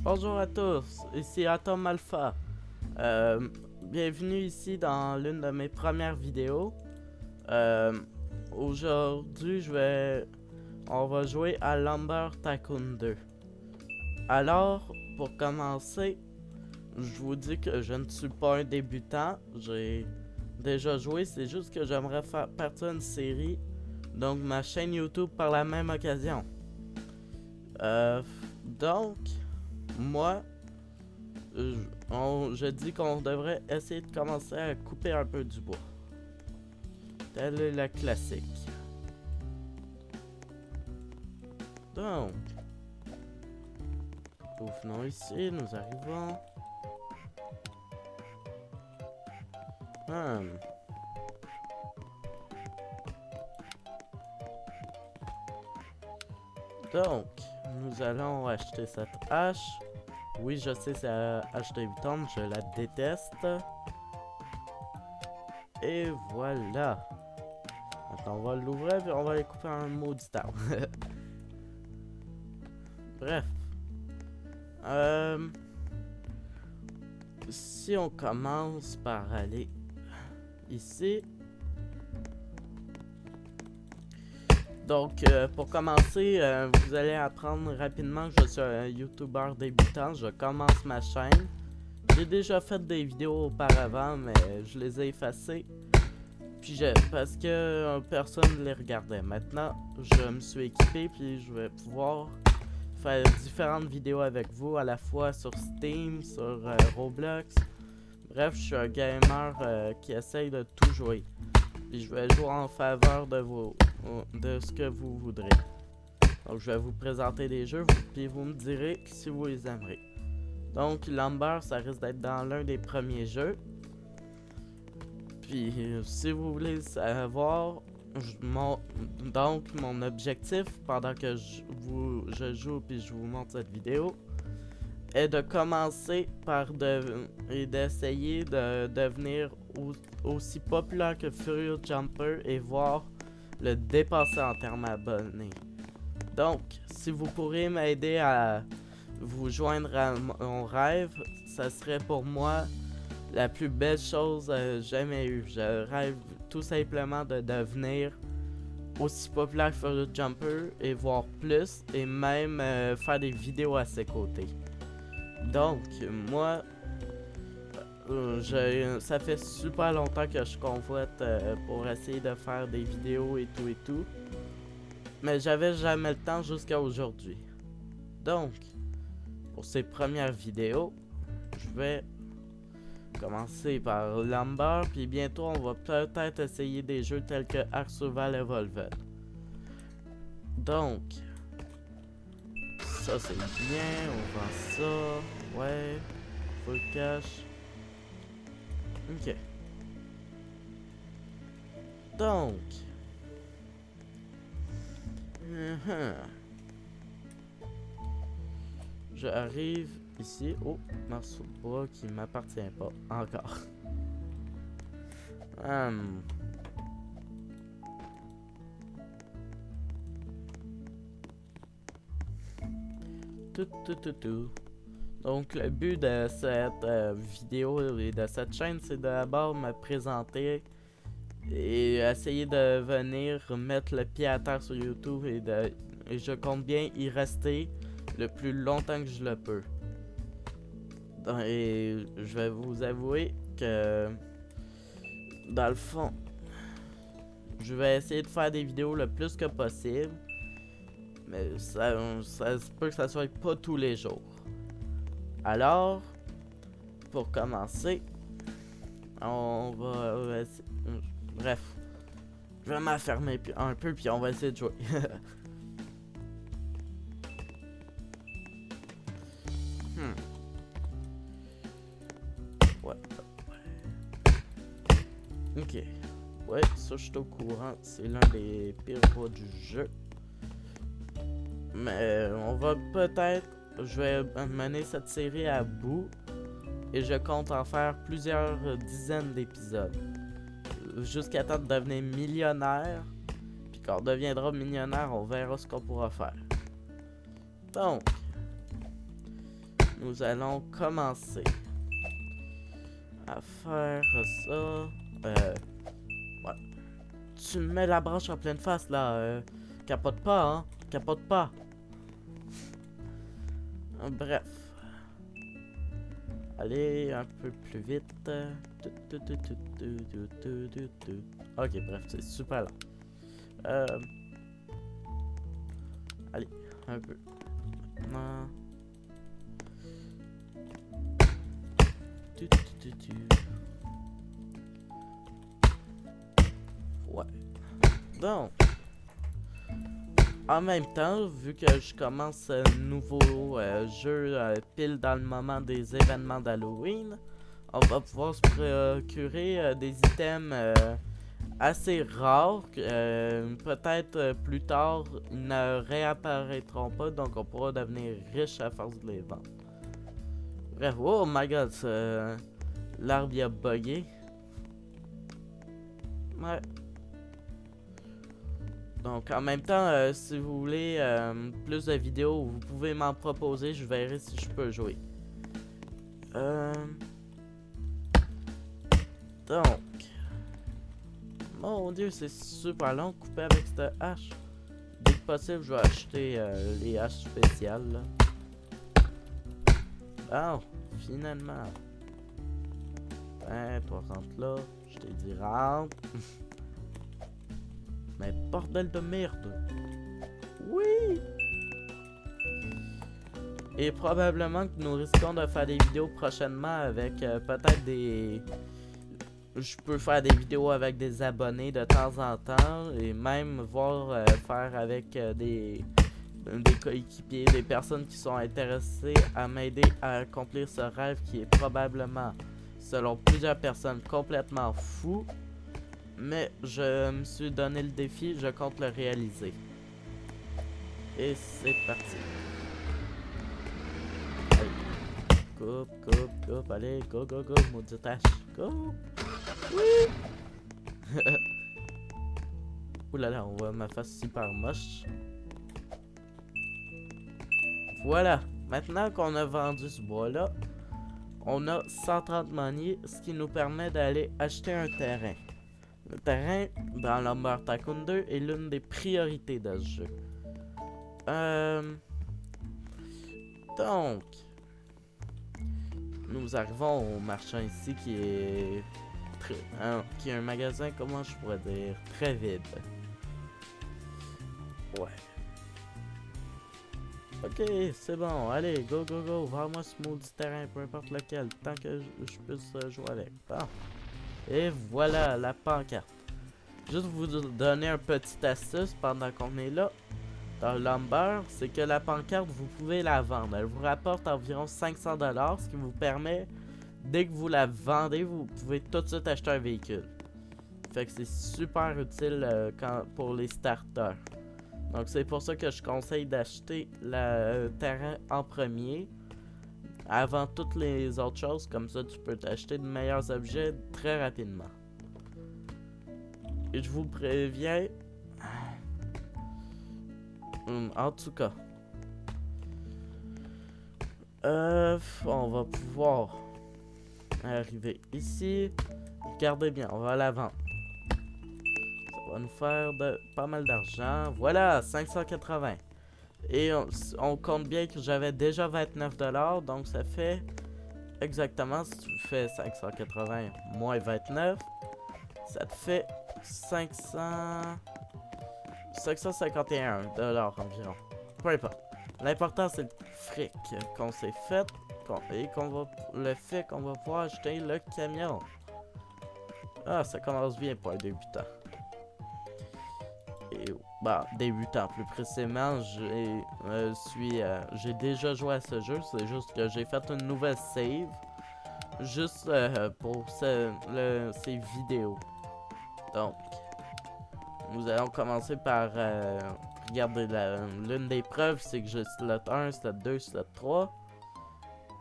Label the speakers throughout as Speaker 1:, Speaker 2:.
Speaker 1: Bonjour à tous, ici Atom Alpha. Bienvenue ici dans l'une de mes premières vidéos. Euh, Aujourd'hui, on va jouer à Lumber Tycoon 2. Alors, pour commencer, je vous dis que je ne suis pas un débutant. J'ai déjà joué, c'est juste que j'aimerais faire partie d'une série, donc ma chaîne YouTube par la même occasion. Donc, moi, je dis qu'on devrait essayer de commencer à couper un peu du bois. Telle est la classique. Donc, nous venons ici, nous arrivons. Donc, nous allons acheter cette hache. Oui, je sais, c'est la hache de 8 ans, je la déteste. Et voilà. Maintenant, on va l'ouvrir et on va les couper en maudit arbre. Bref. Si on commence par aller ici. Donc, pour commencer, vous allez apprendre rapidement que je suis un YouTuber débutant. Je commence ma chaîne. J'ai déjà fait des vidéos auparavant, mais je les ai effacées. Puis parce que personne ne les regardait. Maintenant, je me suis équipé, puis je vais pouvoir faire différentes vidéos avec vous, à la fois sur Steam, sur Roblox. Bref, je suis un gamer qui essaye de tout jouer. Puis je vais jouer en faveur de ce que vous voudrez. Donc je vais vous présenter des jeux, puis vous me direz si vous les aimerez. Donc Lumber, ça risque d'être dans l'un des premiers jeux. Puis si vous voulez savoir, mon objectif pendant que je joue puis je vous montre cette vidéo est de commencer par d'essayer de devenir aussi populaire que Furious Jumper et voir le dépasser en termes d'abonnés. Donc, si vous pourrez m'aider à vous joindre à mon rêve, ça serait pour moi la plus belle chose jamais eue. Je rêve tout simplement de devenir aussi populaire que Furious Jumper et voir plus et même faire des vidéos à ses côtés. Donc, moi, ça fait super longtemps que je convoite pour essayer de faire des vidéos et tout. Mais j'avais jamais le temps jusqu'à aujourd'hui. Donc, pour ces premières vidéos, je vais commencer par Lumber, puis bientôt on va peut-être essayer des jeux tels que Ark Survival Evolved. Donc, ça c'est bien, on vend ça, ouais, full cash. Ok. Donc, j'arrive ici. Oh, morceau de bois qui m'appartient pas encore. Tout. Donc le but de cette vidéo et de cette chaîne, c'est d'abord me présenter et essayer de venir mettre le pied à terre sur YouTube et je compte bien y rester le plus longtemps que je le peux. Et je vais vous avouer que dans le fond, je vais essayer de faire des vidéos le plus que possible, mais ça se peut que ça soit pas tous les jours. Alors, pour commencer, on va essayer. Bref, je vais m'affermer un peu puis on va essayer de jouer. Ouais. Ok. Ouais, ça je suis au courant. C'est l'un des pires boss du jeu. Mais on va peut-être. Je vais mener cette série à bout. Et je compte en faire plusieurs dizaines d'épisodes. Jusqu'à temps de devenir millionnaire. Puis quand on deviendra millionnaire, on verra ce qu'on pourra faire. Donc, nous allons commencer à faire ça. Ouais. Tu me mets la branche en pleine face là. Capote pas, hein. Capote pas. Bref. Allez, un peu plus vite. Ok, bref, c'est super lent. Allez, un peu. Maintenant. Ouais. Donc, en même temps, vu que je commence un nouveau jeu pile dans le moment des événements d'Halloween, on va pouvoir se procurer des items assez rares. Peut-être plus tard, ils ne réapparaîtront pas, donc on pourra devenir riche à force de les vendre. Bref, oh my god, l'arbre il a bugué. Ouais. Donc en même temps, si vous voulez plus de vidéos, vous pouvez m'en proposer, je verrai si je peux jouer. Donc, mon dieu, c'est super long de couper avec cette hache. Dès que possible, je vais acheter les haches spéciales. Là. Oh, finalement. Ben, toi rentre là, je t'ai dit rentre. Mais bordel de merde. Oui. Et probablement que nous risquons de faire des vidéos prochainement avec peut-être des... Je peux faire des vidéos avec des abonnés de temps en temps. Et même voir faire avec des coéquipiers, des personnes qui sont intéressées à m'aider à accomplir ce rêve qui est probablement, selon plusieurs personnes, complètement fou. Mais je me suis donné le défi, je compte le réaliser. Et c'est parti. Allez. Coupe, allez, go, maudite tâche. Go! Oui! Oulala, on voit ma face super moche. Voilà, maintenant qu'on a vendu ce bois-là, on a 130 money, ce qui nous permet d'aller acheter un terrain. Le terrain dans Lumber Tycoon 2 est l'une des priorités de ce jeu. Donc, nous arrivons au marchand ici qui est qui est un magasin, comment je pourrais dire, très vide. Ouais. Ok, c'est bon, allez, go, vends-moi ce maudit terrain, peu importe lequel, tant que je puisse jouer avec. Bon. Et voilà la pancarte. Juste vous donner un petit astuce pendant qu'on est là. Dans le Lumber, c'est que la pancarte, vous pouvez la vendre. Elle vous rapporte environ 500$, ce qui vous permet, dès que vous la vendez, vous pouvez tout de suite acheter un véhicule. Fait que c'est super utile pour les starters. Donc c'est pour ça que je conseille d'acheter le terrain en premier, avant toutes les autres choses. Comme ça, tu peux t'acheter de meilleurs objets très rapidement. Et je vous préviens, en tout cas, on va pouvoir arriver ici. Regardez bien, on va la vendre. Ça va nous faire pas mal d'argent. Voilà, 580. Et on compte bien que j'avais déjà 29$. Donc ça fait exactement, si tu fais 580 moins 29, ça te fait 551$ environ. Peu importe. L'important c'est le fric qu'on s'est fait et le fait qu'on va pouvoir acheter le camion. Ah, ça commence bien pour un débutant. Et bah, débutant plus précisément, j'ai déjà joué à ce jeu. C'est juste que j'ai fait une nouvelle save juste pour ces vidéos. Donc, nous allons commencer par regarder l'une des preuves, c'est que j'ai slot 1, slot 2, slot 3.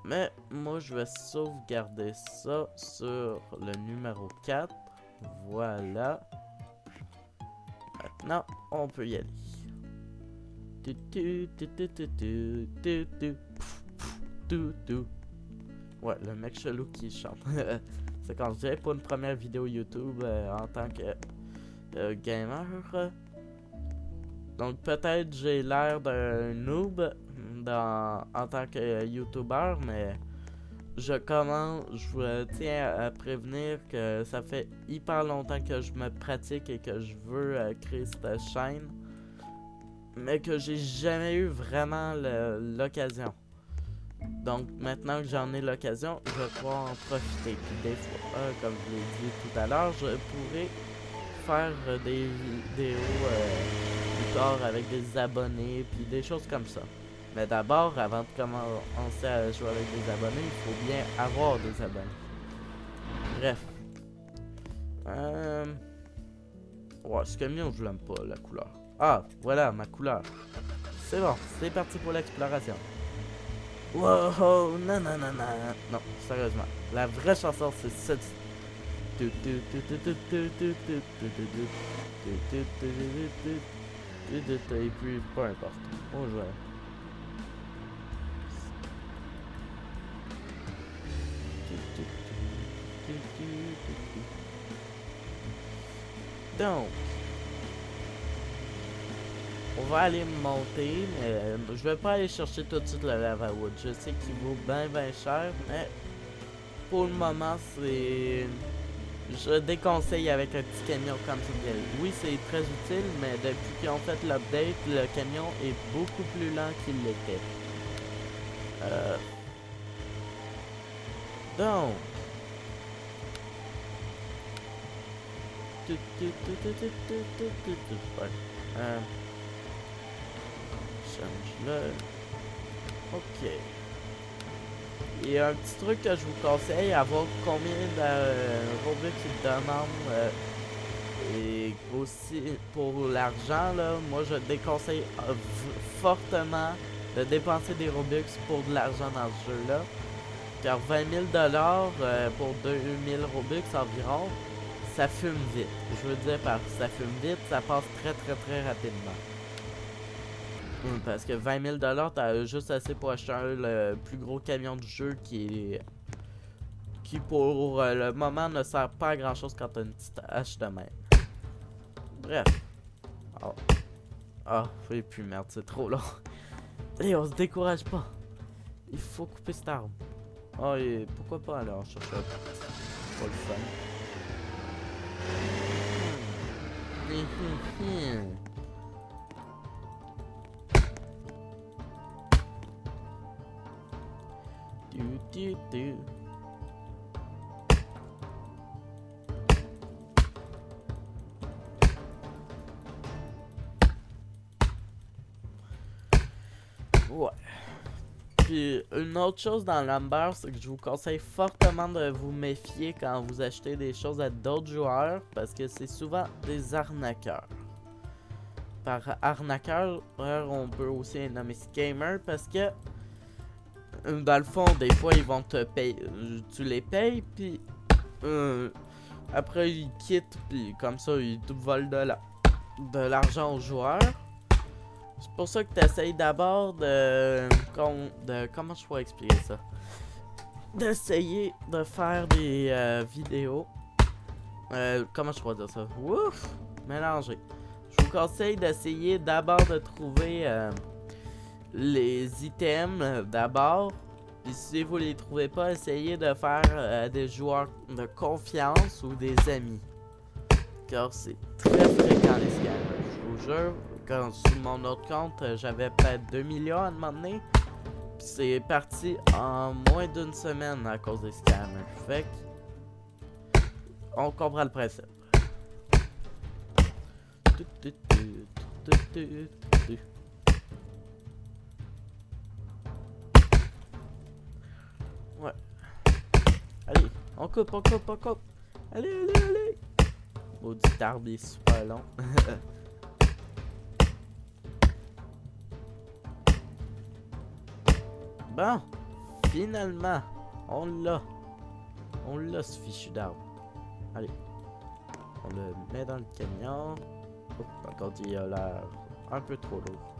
Speaker 1: Mais moi, je vais sauvegarder ça sur le numéro 4. Voilà. Maintenant, on peut y aller. tout, tout. Ouais, le mec chelou qui chante. C'est quand je dirais pour une première vidéo YouTube en tant que gamer. Donc peut-être j'ai l'air d'un noob en tant que YouTuber, mais je vous tiens à prévenir que ça fait hyper longtemps que je me pratique et que je veux créer cette chaîne, mais que j'ai jamais eu vraiment l'occasion. Donc maintenant que j'en ai l'occasion, je vais pouvoir en profiter. Puis des fois, comme je l'ai dit tout à l'heure, je pourrais faire des vidéos plus tard avec des abonnés, puis des choses comme ça. Mais d'abord, avant de commencer à jouer avec des abonnés, il faut bien avoir des abonnés. Bref. Ouais, ce camion, je l'aime pas, la couleur. Ah, voilà, ma couleur. C'est bon, c'est parti pour l'exploration. Wow, non, non, non, non. Non, sérieusement. La vraie chanson, c'est cette. Et puis, peu importe. On joue. Donc, on va aller monter, mais je vais pas aller chercher tout de suite le lava wood. Je sais qu'il vaut bien cher, mais pour le moment, c'est... Je déconseille avec un petit camion comme ça. Oui, c'est très utile, mais depuis qu'ils ont fait l'update, le camion est beaucoup plus lent qu'il l'était. Donc... Change-le. Ok. Et un petit truc que je vous conseille, à voir combien de Robux il demande. Et aussi pour l'argent, là, moi je déconseille fortement de dépenser des Robux pour de l'argent dans ce jeu-là. Car 20 000 pour 2000 Robux environ, ça fume vite. Je veux dire par ça fume vite, ça passe très rapidement. Parce que 20 000 t'as juste assez pour acheter le plus gros camion du jeu qui pour le moment ne sert pas à grand chose quand t'as une petite hache de même. Bref. Oh. Ah, et puis merde, c'est trop long. Et on se décourage pas. Il faut couper cette arme. Oh, et pourquoi pas aller en chercher un petit. Pas le fun. Ouais. Puis une autre chose dans l'Amber, c'est que je vous conseille fortement de vous méfier quand vous achetez des choses à d'autres joueurs, parce que c'est souvent des arnaqueurs. Par arnaqueur, on peut aussi nommer scammer, parce que dans le fond, des fois ils vont te payer, tu les payes, puis après ils quittent, puis comme ça ils te volent de l'argent aux joueurs. C'est pour ça que tu essayes d'abord comment je pourrais expliquer ça? D'essayer de faire des vidéos. Comment je pourrais dire ça? Ouf! Mélangé. Je vous conseille d'essayer d'abord de trouver les items d'abord. Puis si vous les trouvez pas, essayez de faire des joueurs de confiance ou des amis. Car c'est très fréquent les scammers, je vous jure. Quand sur mon autre compte, j'avais peut-être 2 millions à un moment donné. Puis c'est parti en moins d'une semaine à cause des scammers. Fait que on comprend le principe. Ouais. Allez, on coupe. Allez. Maudit arbre est super long. Bon, finalement, on l'a ce fichu d'arbre. Allez, on le met dans le camion. Oh, par contre, il a l'air un peu trop lourd.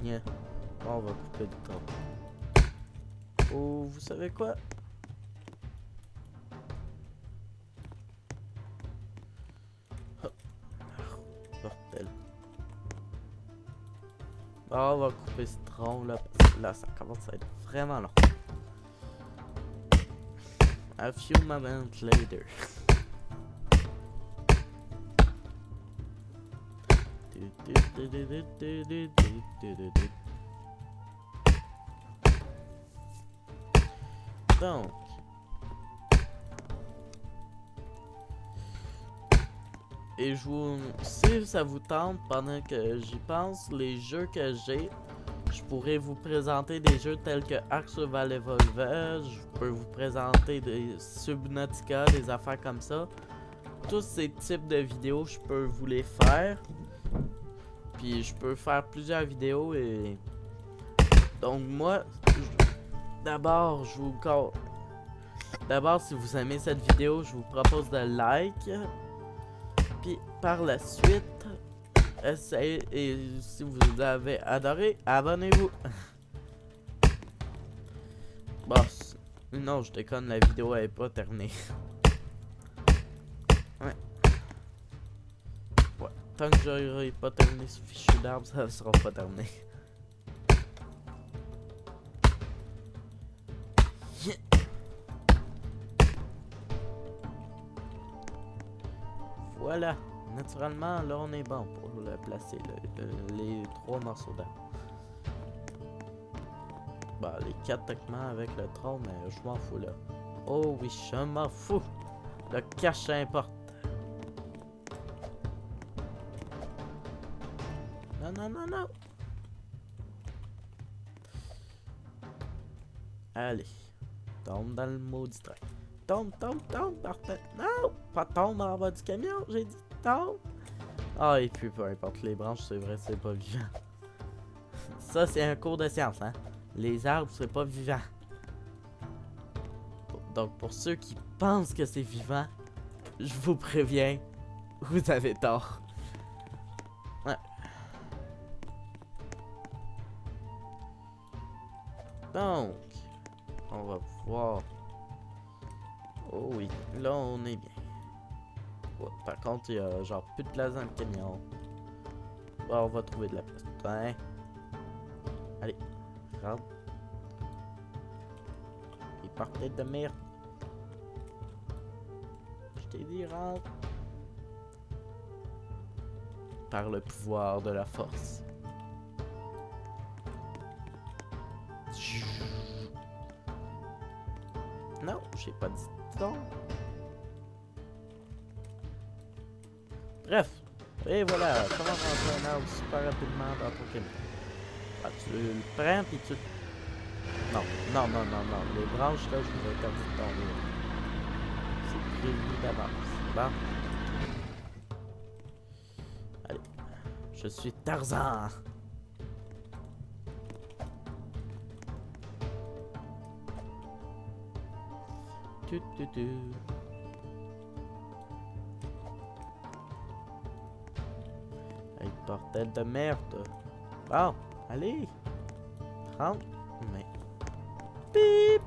Speaker 1: Yeah. Bon, on va couper le tronc. Oh, vous savez quoi? Oh, bordel. Bon, on va couper ce tronc là, parce que là, ça commence à être vraiment long. A few moments later. Donc, et je vous, si ça vous tente, pendant que j'y pense, les jeux que j'ai, je pourrais vous présenter des jeux tels que Ark Survival Evolved, je peux vous présenter des Subnautica, des affaires comme ça. Tous ces types de vidéos, je peux vous les faire. Puis je peux faire plusieurs vidéos et... Donc moi, d'abord, d'abord, si vous aimez cette vidéo, je vous propose de like. Puis par la suite, essayez, et si vous avez adoré, abonnez-vous. Bon, non, je déconne, la vidéo est pas terminée. Ouais. Tant que j'aurai pas terminé ce fichu d'arbre, ça sera pas terminé. Yeah. Voilà. Naturellement, là on est bon pour le placer, les 3 morceaux d'arbre. Bah, les 4 techniquement avec le tronc, mais je m'en fous là. Oh oui, je m'en fous. Le cache importe. Non, non, non, non. Allez. Tombe dans le maudit train. Tombe, tombe, tombe, parfait. Non, pas tombe en bas du camion, j'ai dit tombe. Ah, et puis peu importe, les branches, c'est vrai, c'est pas vivant. Ça, c'est un cours de science, hein. Les arbres, c'est pas vivant. Donc, pour ceux qui pensent que c'est vivant, je vous préviens, vous avez tort. Ouais. Donc, on va pouvoir... Oh oui, là on est bien. Ouais, par contre, il y a genre plus de place dans le camion. Bon, on va trouver de la place. Hein? Allez, rentre. Il partait de merde. Je t'ai dit rentre. Par le pouvoir de la force. Non, j'ai pas dit non. Bref, et voilà, comment rentrer un arbre super rapidement dans ton camion. Ah, tu le prends puis tu... Non, non, non, non, non, les branches là, je vous interdis de tomber. C'est prévu d'avance, bon? Allez, je suis Tarzan. Tu. Hey, bordel de merde. Bon, allez. Rentre. Mais... Bip.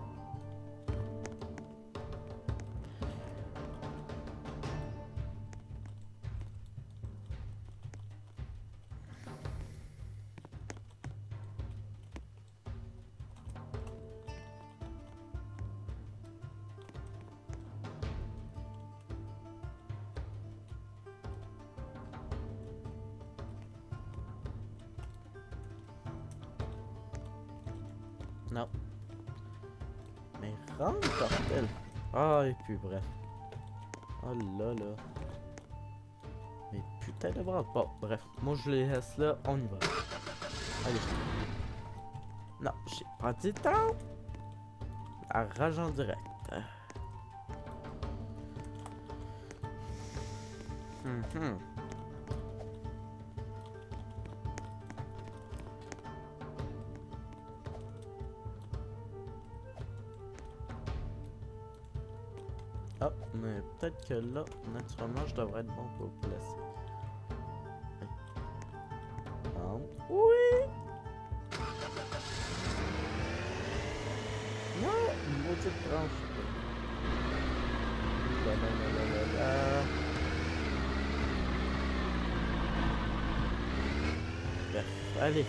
Speaker 1: Non. Mais rentre, bordel. Ah, et puis bref. Oh là là. Mais putain de bras. Bon, bref. Moi, je les laisse là. On y va. Allez. Non, j'ai pas dit temps. La rage en direct. Ah, mais peut-être que là, naturellement, je devrais être bon pour le placer. Oui! maudite branche. Bref, allez.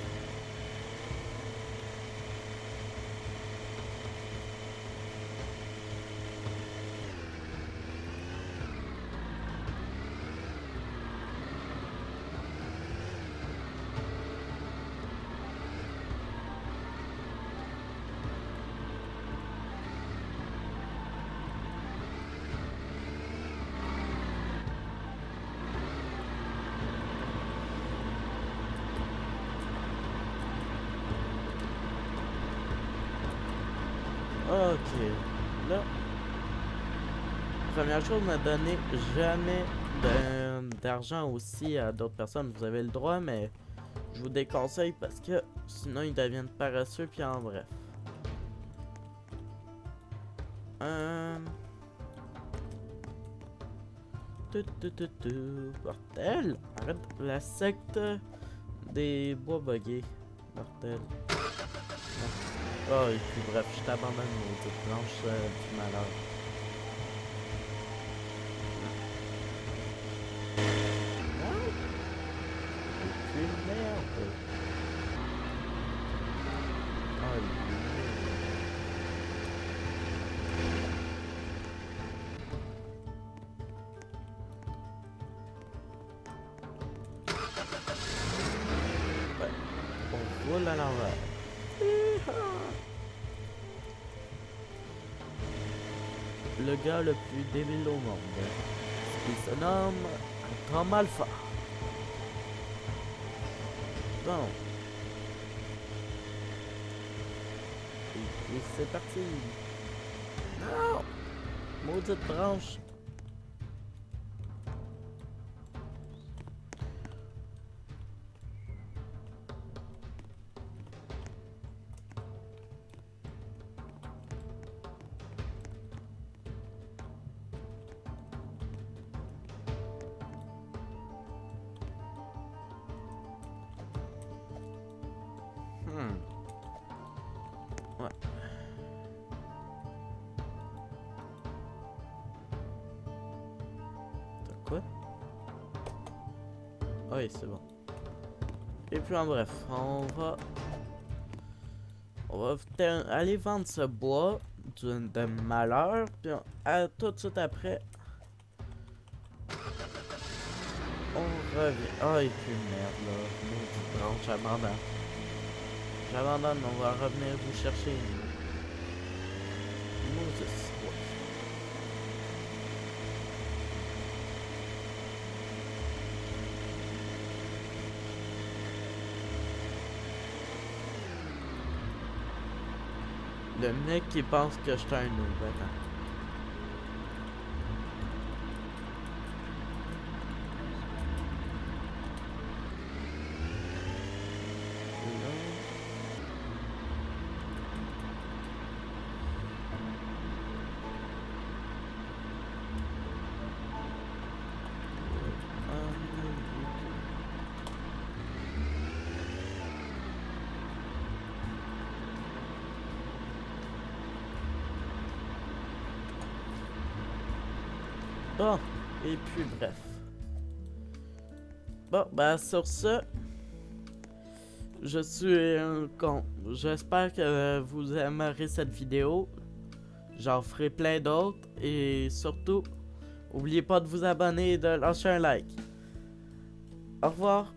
Speaker 1: Ok, là, première chose, ne donnez jamais d'argent aussi à d'autres personnes. Vous avez le droit, mais je vous déconseille parce que sinon ils deviennent paresseux, puis en bref. Mortel, arrête la secte des bois buggés. Mortel. Oh, et puis bref, je t'abandonne, maudite planche du malheur. Et puis merde. Oh, ouais, on roule à l'envers. Le gars le plus débile au monde. Il se nomme Tom Alpha. Bon. Et c'est parti. Non! Maudite branche. Ouais. T'as quoi? Oui, c'est bon. Et puis en bref, on va aller vendre ce bois de malheur, puis tout de suite après, on revient. Oh, et puis merde là, maudite branche, j'abandonne. J'abandonne, on va revenir vous chercher. Moses. Le mec qui pense que je suis un noob, attends. Bon, et puis bref. Bon, bah sur ce, je suis un con. J'espère que vous aimerez cette vidéo. J'en ferai plein d'autres. Et surtout, n'oubliez pas de vous abonner et de lâcher un like. Au revoir.